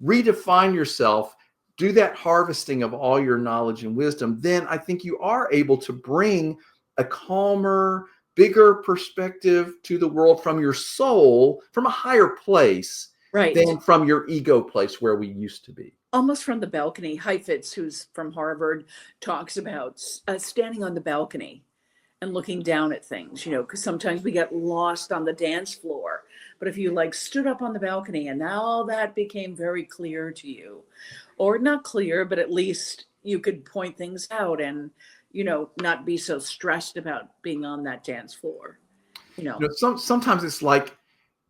redefine yourself, do that harvesting of all your knowledge and wisdom, then I think you are able to bring a calmer, bigger perspective to the world from your soul, from a higher place Right. than from your ego place where we used to be. Almost from the balcony. Heifetz, who's from Harvard, talks about standing on the balcony and looking down at things, because sometimes we get lost on the dance floor. But if you like stood up on the balcony and now that became very clear to you, or not clear, but at least you could point things out and, not be so stressed about being on that dance floor, Sometimes it's like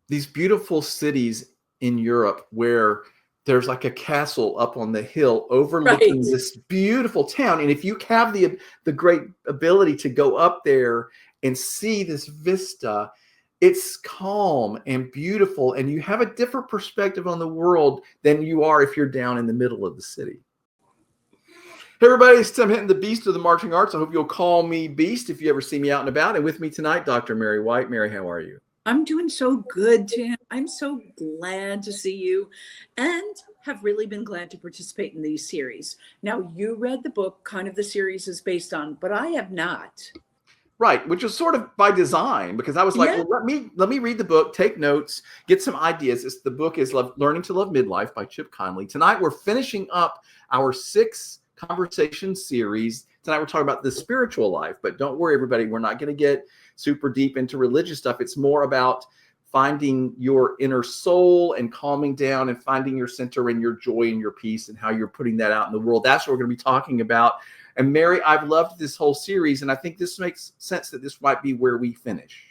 these beautiful cities in Europe where there's like a castle up on the hill overlooking Right. this beautiful town. And if you have the great ability to go up there and see this vista, it's calm and beautiful, and you have a different perspective on the world than you are if you're down in the middle of the city. Hey everybody, it's Tim Hinton, the Beast of the Marching Arts. I hope you'll call me Beast if you ever see me out and about. And with me tonight, Dr. Mary White. Mary, how are you? I'm doing so good, Tim. I'm so glad to see you and have really been glad to participate in these series. Now, you read the book, kind of the series is based on, but I have not. Right, which was sort of by design, because I was like, Yeah. well, let me read the book, take notes, get some ideas. The book is Learning to Love Midlife by Conley. Tonight, we're finishing up our 6 conversation series. Tonight, we're talking about the spiritual life, but don't worry, everybody, we're not going to get super deep into religious stuff. It's more about finding your inner soul and calming down and finding your center and your joy and your peace and how you're putting that out in the world. That's what we're going to be talking about. And Mary, I've loved this whole series, and I think this makes sense that this might be where we finish.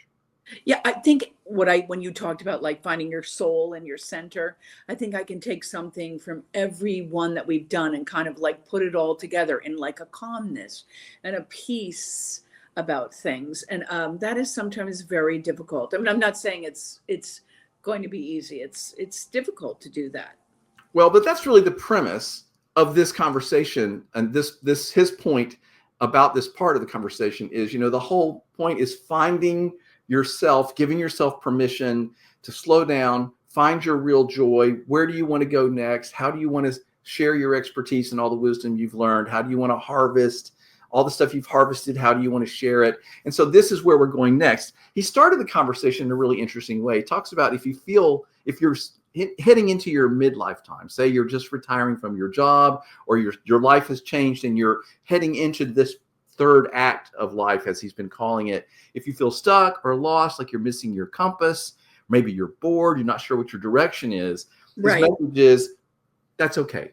Yeah, I think when you talked about like finding your soul and your center, I think I can take something from every one that we've done and kind of like put it all together in like a calmness and a peace about things. And that is sometimes very difficult. I mean, I'm not saying it's going to be easy. It's difficult to do that. Well, but that's really the premise of this conversation, and this his point about this part of the conversation is, the whole point is finding yourself, giving yourself permission to slow down, find your real joy. Where do you want to go next? How do you want to share your expertise and all the wisdom you've learned? How do you want to harvest all the stuff you've harvested? How do you want to share it? And so this is where we're going next. He started the conversation in a really interesting way. He talks about if you're heading into your midlife time, say you're just retiring from your job, or your life has changed and you're heading into this third act of life, as he's been calling it. If you feel stuck or lost, like you're missing your compass, maybe you're bored, you're not sure what your direction is, Right. his message is that's okay.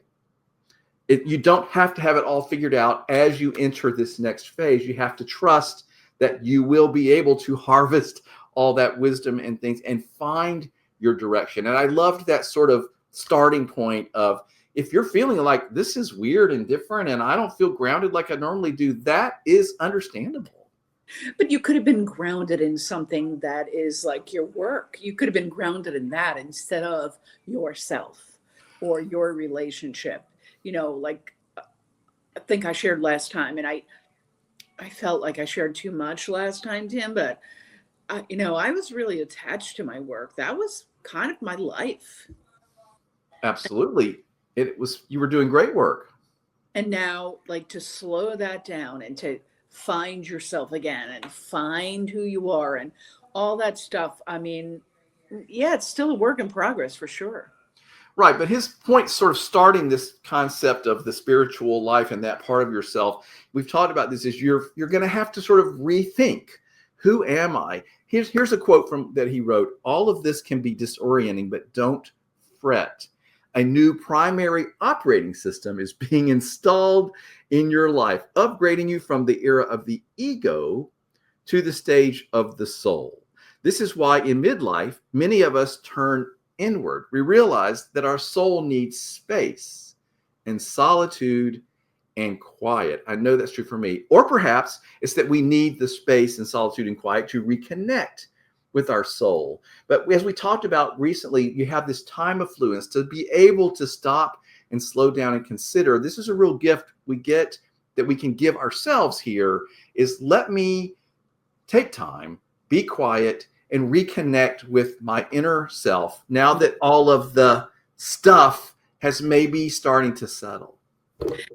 You don't have to have it all figured out as you enter this next phase. You have to trust that you will be able to harvest all that wisdom and things and find your direction. And I loved that sort of starting point of, if you're feeling like this is weird and different and I don't feel grounded like I normally do, that is understandable. But you could have been grounded in something that is like your work. You could have been grounded in that instead of yourself or your relationship. Like I think I shared last time, and I felt like I shared too much last time, Tim, but I was really attached to my work. That was kind of my life. Absolutely. You were doing great work. And now, like, to slow that down and to find yourself again and find who you are and all that stuff. I mean, yeah, it's still a work in progress for sure. Right. But his point, sort of starting this concept of the spiritual life and that part of yourself, we've talked about this, is you're going to have to sort of rethink, who am I? Here's a quote that he wrote. All of this can be disorienting, but don't fret. A new primary operating system is being installed in your life, upgrading you from the era of the ego to the stage of the soul. This is why in midlife, many of us turn inward. We realize that our soul needs space and solitude and quiet. I know that's true for me. Or perhaps it's that we need the space and solitude and quiet to reconnect with our soul. But as we talked about recently, you have this time of fluence to be able to stop and slow down and consider. This is a real gift we get that we can give ourselves here, is let me take time, be quiet, and reconnect with my inner self now that all of the stuff has maybe starting to settle.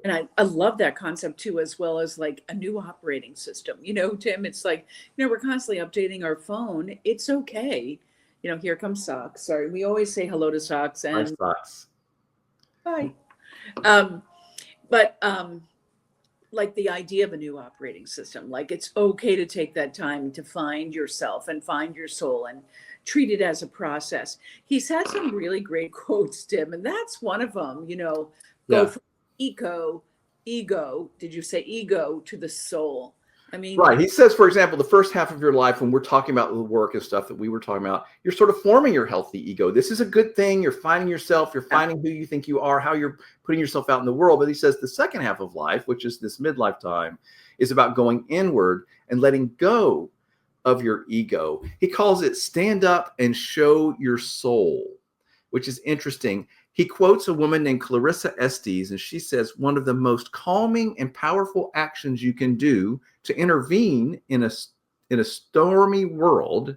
And I love that concept too, as well as like a new operating system. Tim, it's like, we're constantly updating our phone. It's okay. Here comes Socks. Sorry. We always say hello to Socks My and thoughts. bye. Um, but like the idea of a new operating system, like it's okay to take that time to find yourself and find your soul and treat it as a process. He's had some really great quotes, Tim, and that's one of them, go Yeah. from ego, did you say ego, to the soul? I mean, Right. He says, for example, the first half of your life, when we're talking about the work and stuff that we were talking about, you're sort of forming your healthy ego. This is a good thing. You're finding yourself. You're finding who you think you are, how you're putting yourself out in the world. But he says the second half of life, which is this midlife time, is about going inward and letting go of your ego. He calls it stand up and show your soul, which is interesting. He quotes a woman named Clarissa Estes, and she says, one of the most calming and powerful actions you can do to intervene in a stormy world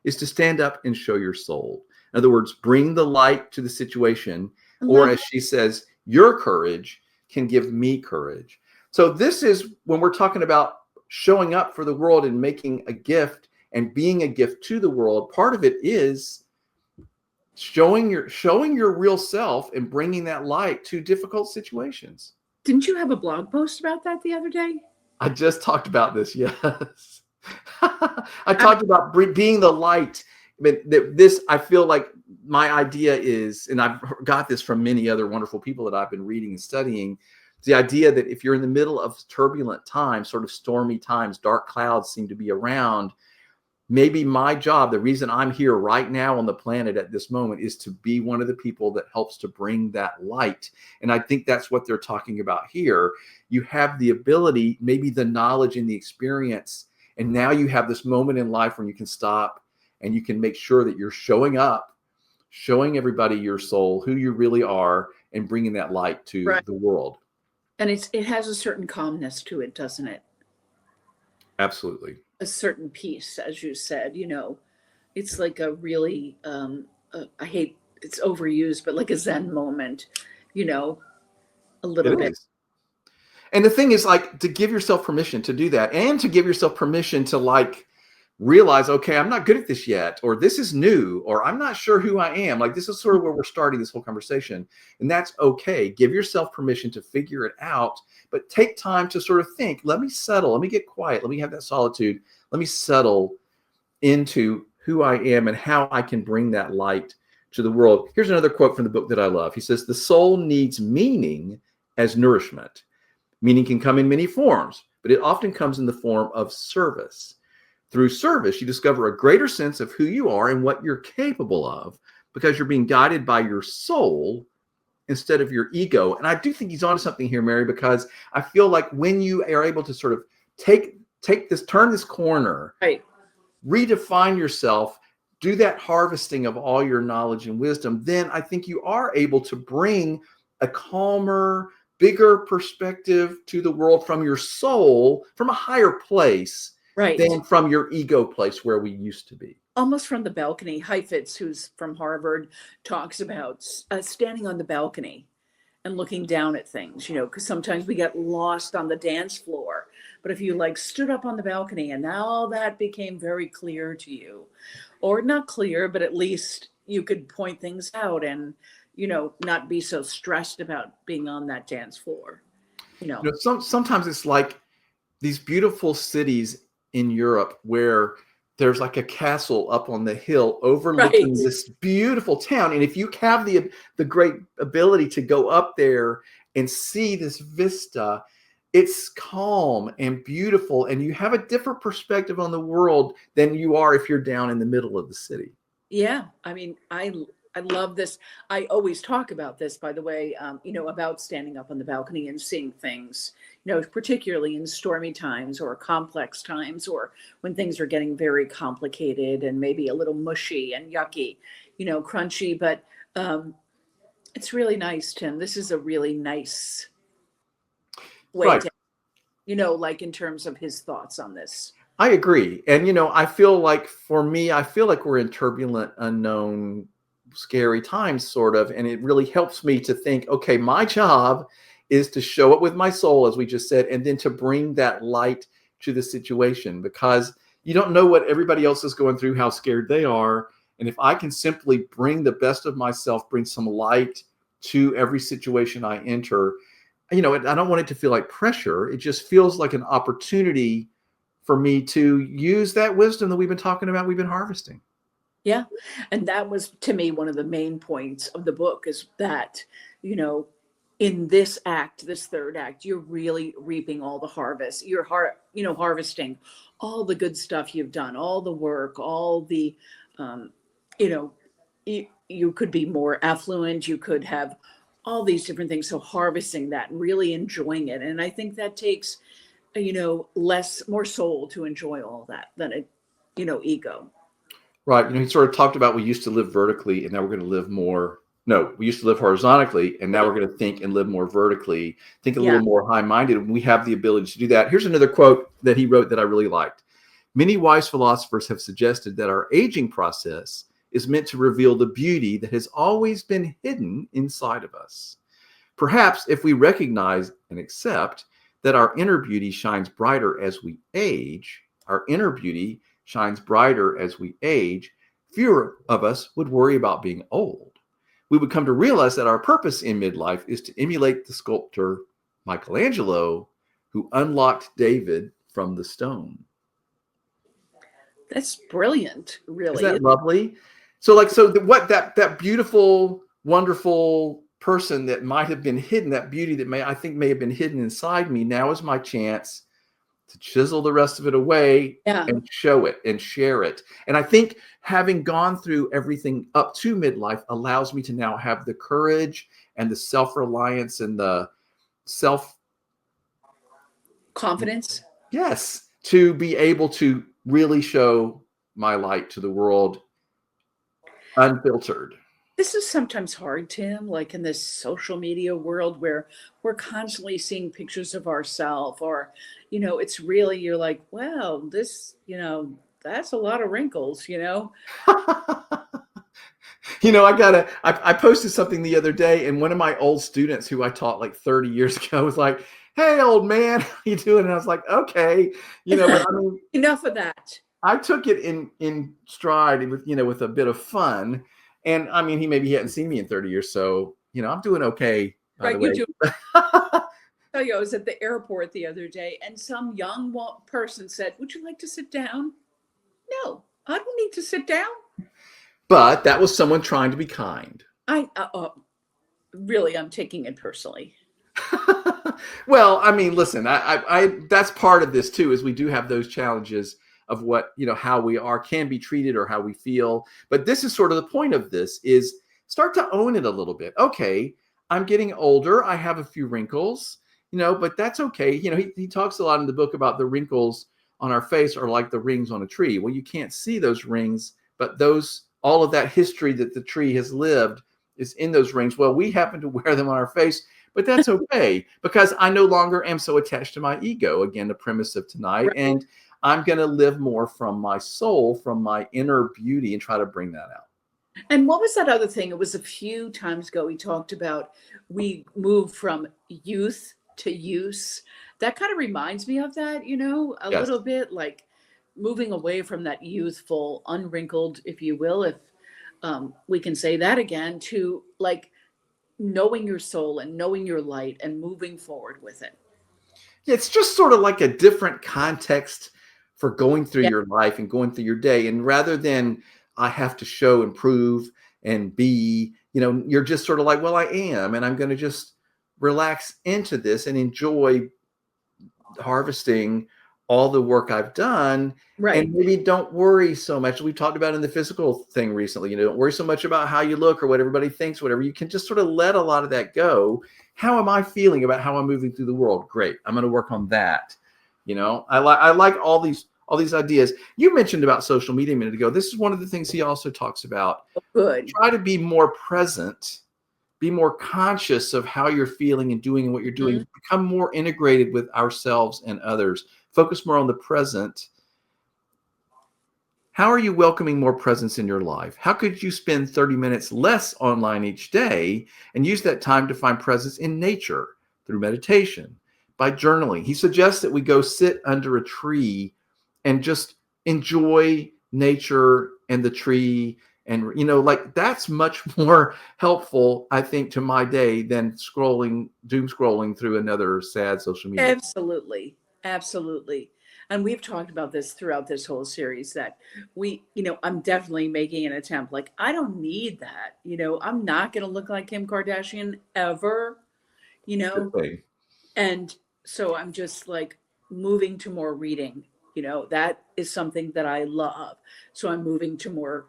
is to stand up and show your soul. In other words, bring the light to the situation, or as she says, your courage can give me courage. So this is when we're talking about showing up for the world and making a gift and being a gift to the world. Part of it is showing your real self and bringing that light to difficult situations. Didn't you have a blog post about that the other day? I just talked about this. Yes. I talked about being the light. But this, I feel like my idea is, and I've got this from many other wonderful people that I've been reading and studying, the idea that if you're in the middle of turbulent times, sort of stormy times, dark clouds seem to be around, maybe my job, the reason I'm here right now on the planet at this moment, is to be one of the people that helps to bring that light. And I think that's what they're talking about here. You have the ability, maybe the knowledge and the experience, and now you have this moment in life when you can stop and you can make sure that you're showing up, showing everybody your soul, who you really are, and bringing that light to the world. And it has a certain calmness to it, doesn't it? Absolutely. A certain peace, as you said, it's like a really, I hate, it's overused, but like a Zen moment, a little bit. Is. And the thing is, like, to give yourself permission to do that, and to give yourself permission to like realize, okay, I'm not good at this yet, or this is new, or I'm not sure who I am. Like, this is sort of where we're starting this whole conversation. And that's okay. Give yourself permission to figure it out, but take time to sort of think, let me settle, let me get quiet, let me have that solitude, let me settle into who I am and how I can bring that light to the world. Here's another quote from the book that I love. He says, the soul needs meaning as nourishment. Meaning can come in many forms, but it often comes in the form of service. Through service, you discover a greater sense of who you are and what you're capable of, because you're being guided by your soul instead of your ego. And I do think he's onto something here, Mary, because I feel like when you are able to sort of take this, turn this corner, right, redefine yourself, do that harvesting of all your knowledge and wisdom, then I think you are able to bring a calmer, bigger perspective to the world from your soul, from a higher place, than from your ego place where we used to be. Almost from the balcony. Heifetz, who's from Harvard, talks about standing on the balcony and looking down at things, because sometimes we get lost on the dance floor. But if you like stood up on the balcony and now that became very clear to you, or not clear, but at least you could point things out and, not be so stressed about being on that dance floor. Sometimes it's like these beautiful cities in Europe where there's like a castle up on the hill overlooking this beautiful town. And if you have the great ability to go up there and see this vista, it's calm and beautiful, and you have a different perspective on the world than you are if you're down in the middle of the city. Yeah. I mean, I love this. I always talk about this, by the way, about standing up on the balcony and seeing things, particularly in stormy times or complex times, or when things are getting very complicated and maybe a little mushy and yucky, crunchy. But it's really nice, Tim. This is a really nice way to, like in terms of his thoughts on this. I agree. And, I feel like for me, I feel like we're in turbulent, unknown scary times, sort of. And it really helps me to think, okay, my job is to show up with my soul, as we just said, and then to bring that light to the situation, because you don't know what everybody else is going through, how scared they are. And if I can simply bring the best of myself, bring some light to every situation I enter, I don't want it to feel like pressure. It just feels like an opportunity for me to use that wisdom that we've been talking about, we've been harvesting. Yeah. And that was, to me, one of the main points of the book, is that, you know, in this act, this third act, you're really reaping all the harvest. You're harvesting all the good stuff you've done, all the work, all the, you know, you could be more affluent, you could have all these different things. So harvesting that and really enjoying it. And I think that takes, more soul to enjoy all that than ego. Right. He sort of talked about, we used to live vertically and now we're going to live more. No, we used to live horizontally and now we're going to think and live more vertically, think a little more high-minded. And we have the ability to do that. Here's another quote that he wrote that I really liked. Many wise philosophers have suggested that our aging process is meant to reveal the beauty that has always been hidden inside of us. Perhaps if we recognize and accept that our inner beauty shines brighter as we age, fewer of us would worry about being old. We would come to realize that our purpose in midlife is to emulate the sculptor Michelangelo, who unlocked David from the stone. That's brilliant, really. Is that lovely? That beautiful, wonderful person that might have been hidden, that beauty that may have been hidden inside me, now is my chance to chisel the rest of it away and show it and share it. And I think having gone through everything up to midlife allows me to now have the courage and the self-reliance and the confidence. Yes, to be able to really show my light to the world unfiltered. This is sometimes hard, Tim, like in this social media world where we're constantly seeing pictures of ourselves, or, it's really, you're like, wow, this, that's a lot of wrinkles, I posted something the other day, and one of my old students who I taught like 30 years ago was like, "Hey, old man, how you doing?" And I was like, "Okay." But enough of that. I took it in stride with a bit of fun. And he hadn't seen me in 30 years. So, I'm doing okay. By the way. Tell you, I was at the airport the other day and some young person said, "Would you like to sit down?" No, I don't need to sit down. But that was someone trying to be kind. Really, I'm taking it personally. Well, listen, I that's part of this too, is we do have those challenges of what, how we can be treated or how we feel. But this is sort of the point of this, is start to own it a little bit. Okay, I'm getting older. I have a few wrinkles, but that's okay. He talks a lot in the book about the wrinkles on our face are like the rings on a tree. Well, you can't see those rings, but all of that history that the tree has lived is in those rings. Well, we happen to wear them on our face, but that's okay, because I no longer am so attached to my ego. Again, the premise of tonight. Right. And I'm going to live more from my soul, from my inner beauty, and try to bring that out. And what was that other thing? It was a few times ago we talked about, we move from youth to use. That kind of reminds me of that, a little bit, like moving away from that youthful, unwrinkled, if you will, if we can say that again, to like knowing your soul and knowing your light and moving forward with it. It's just sort of like a different context for going through your life and going through your day. And rather than I have to show and prove and be, you're just sort of like, well, I am, and I'm going to just relax into this and enjoy harvesting all the work I've done. Right. And maybe don't worry so much. We talked about in the physical thing recently, don't worry so much about how you look or what everybody thinks, whatever. You can just sort of let a lot of that go. How am I feeling about how I'm moving through the world? Great. I'm going to work on that. I like all these ideas. You mentioned about social media a minute ago. This is one of the things he also talks about. Good. Try to be more present, be more conscious of how you're feeling and doing and what you're doing. Mm-hmm. Become more integrated with ourselves and others. Focus more on the present. How are you welcoming more presence in your life? How could you spend 30 minutes less online each day and use that time to find presence in nature through meditation, by journaling? He suggests that we go sit under a tree and just enjoy nature and the tree. And, like that's much more helpful, I think, to my day than doom scrolling through another sad social media. Absolutely. Absolutely. And we've talked about this throughout this whole series that I'm definitely making an attempt. Like, I don't need that. I'm not going to look like Kim Kardashian ever, you Good know? thing. And so I'm just like moving to more reading. That is something that I love. So I'm moving to more,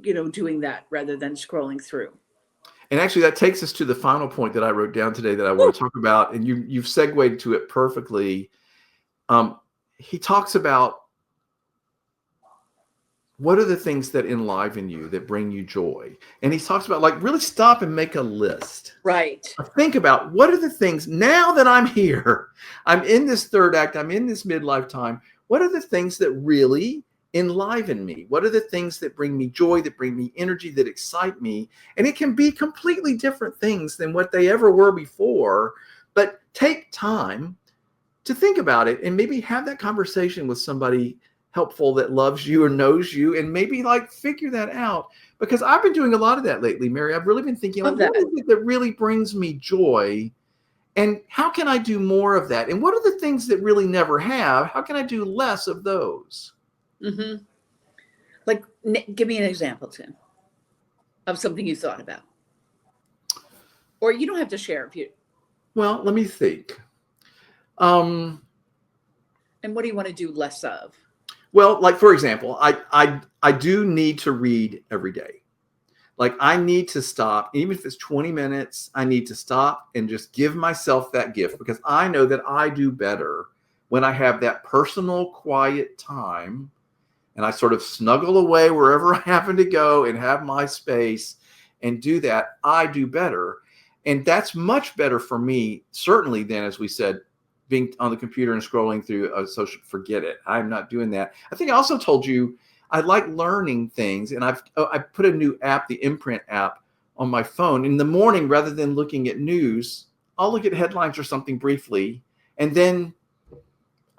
doing that rather than scrolling through. And actually, that takes us to the final point that I wrote down today that I want to talk about, and you've segued to it perfectly. He talks about what are the things that enliven you, that bring you joy, and he talks about like really stop and make a list. Right. Think about what are the things now that I'm here, I'm in this third act, I'm in this midlife time. What are the things that really enliven me? What are the things that bring me joy, that bring me energy, that excite me? And it can be completely different things than what they ever were before, but take time to think about it and maybe have that conversation with somebody helpful that loves you or knows you, and maybe like figure that out. Because I've been doing a lot of that lately, Mary. I've really been thinking, like, what is it that really brings me joy? And how can I do more of that? And what are the things that really never have? How can I do less of those? Mm-hmm. Like, give me an example, Tim, of something you thought about. Or you don't have to share if you. Well, let me think. And what do you want to do less of? Well, like for example, I do need to read every day. Like I need to stop, even if it's 20 minutes, I need to stop and just give myself that gift, because I know that I do better when I have that personal quiet time and I sort of snuggle away wherever I happen to go and have my space and do that. I do better. And that's much better for me, certainly, than, as we said, being on the computer and scrolling through a social. Forget it. I'm not doing that. I think I also told you I like learning things, and I put a new app, the Imprint app, on my phone. In the morning, rather than looking at news, I'll look at headlines or something briefly, and then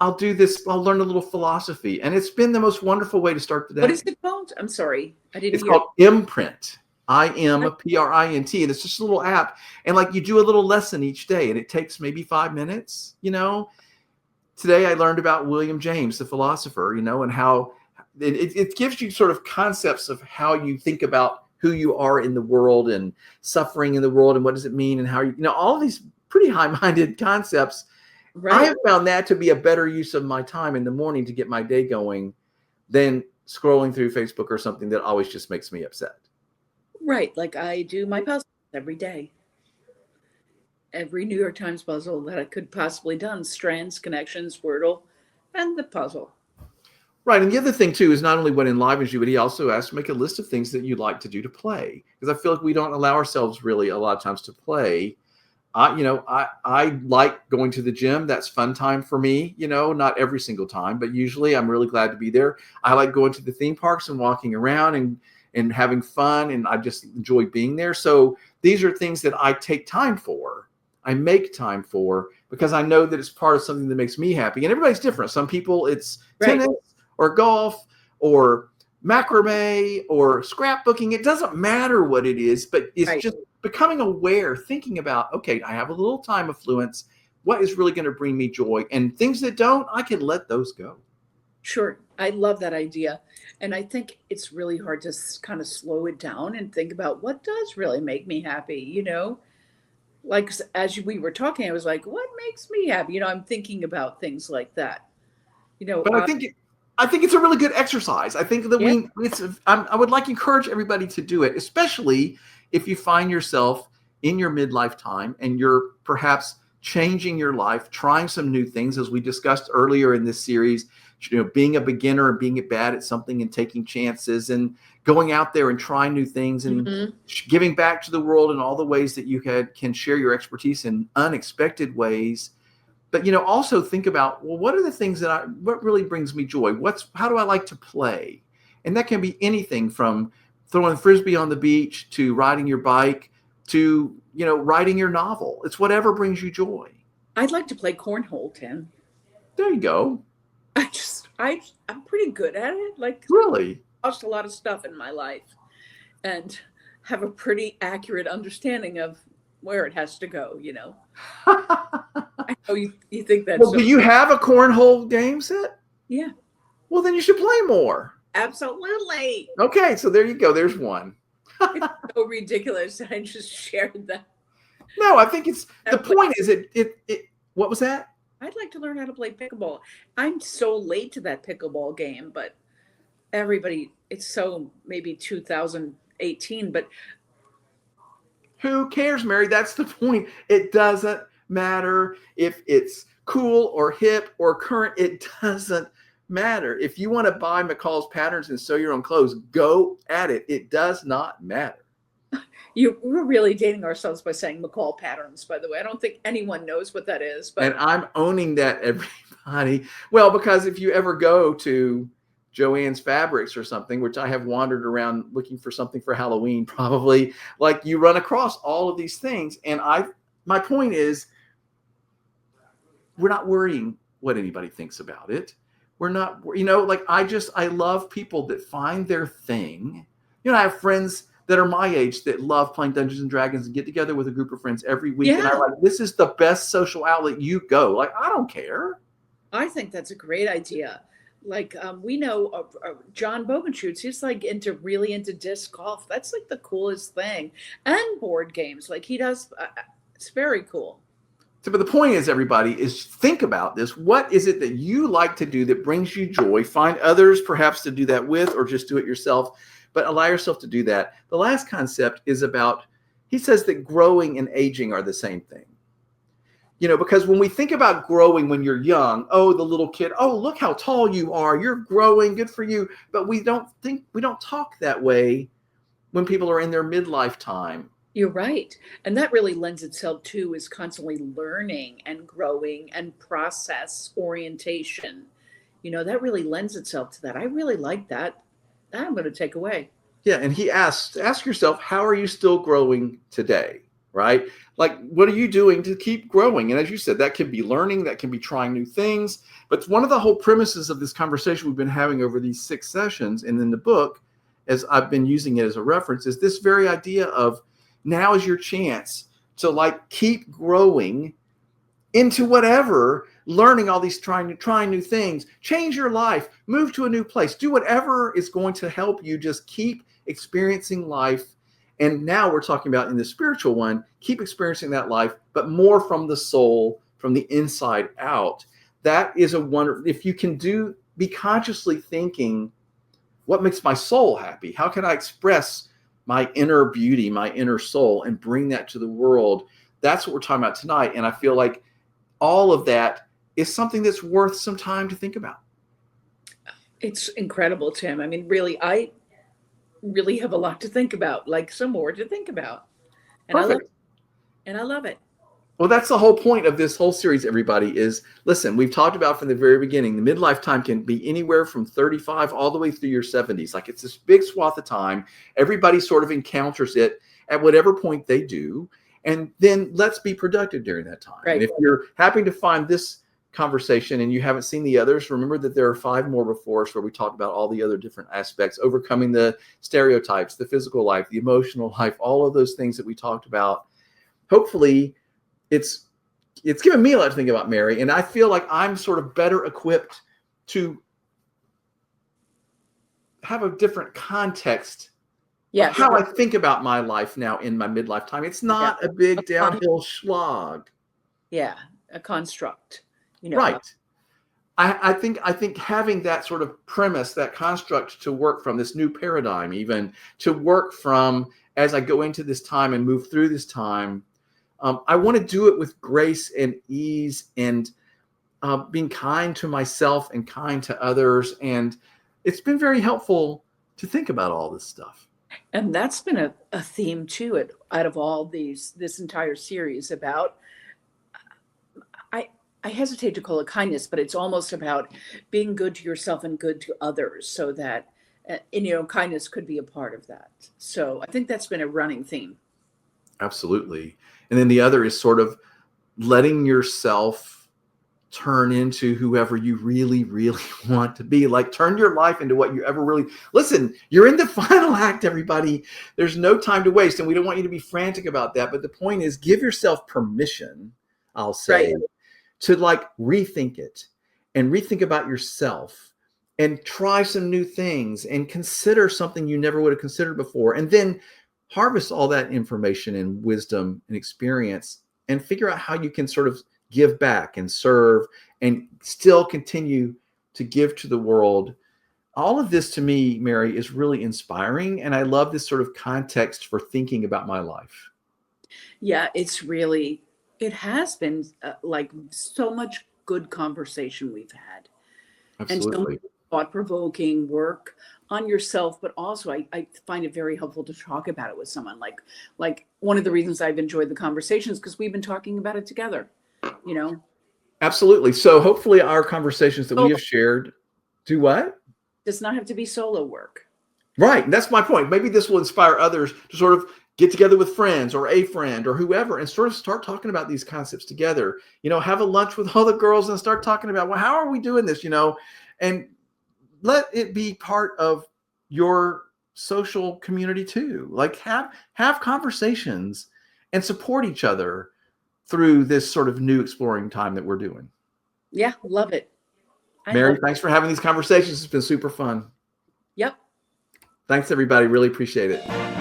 I'll do this. I'll learn a little philosophy, and it's been the most wonderful way to start the day. What is it called? I'm sorry, I didn't It's hear. called Imprint. IMPRINT, and it's just a little app, and like you do a little lesson each day, and it takes maybe 5 minutes. Today I learned about William James, the philosopher, and how it gives you sort of concepts of how you think about who you are in the world and suffering in the world, and what does it mean, and how all these pretty high-minded concepts. Right. I have found that to be a better use of my time in the morning to get my day going than scrolling through Facebook or something that always just makes me upset. Right. Like I do my puzzles every day. Every New York Times puzzle that I could possibly done, strands, connections, Wordle, and the puzzle. Right. And the other thing, too, is not only what enlivens you, but he also asks to make a list of things that you'd like to do to play. Because I feel like we don't allow ourselves really a lot of times to play. I like going to the gym. That's fun time for me, not every single time, but usually I'm really glad to be there. I like going to the theme parks and walking around and having fun, and I just enjoy being there. So these are things that I take time for. I make time for, because I know that it's part of something that makes me happy. And everybody's different. Some people it's tennis or golf or macrame or scrapbooking. It doesn't matter what it is, but it's just becoming aware, thinking about, okay, I have a little time affluence. What is really going to bring me joy? And things that don't, I can let those go. Sure. I love that idea. And I think it's really hard to kind of slow it down and think about what does really make me happy, Like as we were talking, I was like, what makes me happy? I'm thinking about things like that. But I think it's a really good exercise. I think that I would like to encourage everybody to do it, especially if you find yourself in your midlife time and you're perhaps changing your life, trying some new things, as we discussed earlier in this series, being a beginner and being bad at something and taking chances and going out there and trying new things and giving back to the world in all the ways that you can share your expertise in unexpected ways. But, also think about, well, what are the things what really brings me joy? How do I like to play? And that can be anything from throwing a frisbee on the beach to riding your bike to, writing your novel. It's whatever brings you joy. I'd like to play cornhole, Tim. There you go. I'm pretty good at it. Like, Really? I've lost a lot of stuff in my life and have a pretty accurate understanding of where it has to go, I know you think that's Well, do you have a cornhole game set? Yeah. Well, then you should play more. Absolutely. Okay, so there you go. There's one. It's so ridiculous that I just shared that. No, I think the point is what was that? I'd like to learn how to play pickleball. I'm so late to that pickleball game, but it's so maybe 2018, but who cares, Mary? That's the point. It doesn't matter if it's cool or hip or current. It doesn't matter. If you want to buy McCall's patterns and sew your own clothes, go at it. It does not matter. We're really dating ourselves by saying McCall patterns, by the way. I don't think anyone knows what that is. But and I'm owning that, everybody. Well, because if you ever go to Joann's Fabrics or something, which I have wandered around looking for something for Halloween, probably, like, you run across all of these things. And my point is, we're not worrying what anybody thinks about it. We're not, I love people that find their thing. I have friends that are my age that love playing Dungeons and Dragons and get together with a group of friends every week. Yeah. And I'm like, this is the best social outlet. You go. Like, I don't care. I think that's a great idea. Like, we know John Bogenschutz, he's like really into disc golf. That's like the coolest thing. And board games. Like, he does, it's very cool. So, but the point is, everybody, is think about this. What is it that you like to do that brings you joy? Find others perhaps to do that with, or just do it yourself, but allow yourself to do that. The last concept is about, he says that growing and aging are the same thing. Because when we think about growing when you're young, the little kid, look how tall you are. You're growing, good for you. But we don't talk that way when people are in their midlife time. You're right. And that really lends itself to is constantly learning and growing and process orientation. That really lends itself to that. I really like that. That I'm going to take away. Yeah. And he asks, ask yourself, how are you still growing today? Right? Like, what are you doing to keep growing? And as you said, that can be learning, that can be trying new things. But one of the whole premises of this conversation we've been having over these 6 sessions and in the book, as I've been using it as a reference, is this very idea of now is your chance to keep growing into whatever, learning all these, trying new things, change your life, move to a new place, do whatever is going to help you just keep experiencing life. And now we're talking about in the spiritual one, keep experiencing that life, but more from the soul, from the inside out. That is a wonder. If you can be consciously thinking, what makes my soul happy? How can I express my inner beauty, my inner soul, and bring that to the world? That's what we're talking about tonight. And I feel like all of that is something that's worth some time to think about. It's incredible, Tim. I mean, really, I really have a lot to think about, like some more to think about. And Perfect. I love it. Well, that's the whole point of this whole series, everybody, is, listen, we've talked about from the very beginning, the midlife time can be anywhere from 35 all the way through your 70s. Like, it's this big swath of time. Everybody sort of encounters it at whatever point they do. And then let's be productive during that time. Right. And if you're happy to find this conversation and you haven't seen the others, remember that there are 5 more before us where we talk about all the other different aspects, overcoming the stereotypes, the physical life, the emotional life, all of those things that we talked about. Hopefully, it's given me a lot to think about, Mary, and I feel like I'm sort of better equipped to have a different context of how I think about my life now in my midlife time. It's not a big downhill slog. Yeah, a construct. Right. I think having that sort of premise, that construct to work from, this new paradigm, even to work from as I go into this time and move through this time, I want to do it with grace and ease and being kind to myself and kind to others. And it's been very helpful to think about all this stuff. And that's been a theme too, out of all this entire series about, I hesitate to call it kindness, but it's almost about being good to yourself and good to others, so that And kindness could be a part of that. So I think that's been a running theme. Absolutely. And then the other is sort of letting yourself turn into whoever you really, really want to be. Like, turn your life into what you ever really. Listen, you're in the final act, everybody. There's no time to waste. And we don't want you to be frantic about that. But the point is, give yourself permission, I'll say, Right. to like rethink it and rethink about yourself and try some new things and consider something you never would have considered before. And then harvest all that information and wisdom and experience and figure out how you can sort of give back and serve and still continue to give to the world. All of this to me, Mary, is really inspiring. And I love this sort of context for thinking about my life. Yeah, it has been like so much good conversation we've had. And so much Absolutely. thought-provoking work on yourself, but also I find it very helpful to talk about it with someone. Like one of the reasons I've enjoyed the conversation is because we've been talking about it together, you know. Absolutely. So hopefully our conversations that we have shared do what? Does not have to be solo work. Right. And that's my point. Maybe this will inspire others to sort of get together with friends or a friend or whoever and sort of start talking about these concepts together. Have a lunch with all the girls and start talking about, well, how are we doing this? And let it be part of your social community too. Like have conversations and support each other through this sort of new exploring time that we're doing. Yeah, love it. Mary, thanks for having these conversations. It's been super fun. Yep. Thanks, everybody. Really appreciate it.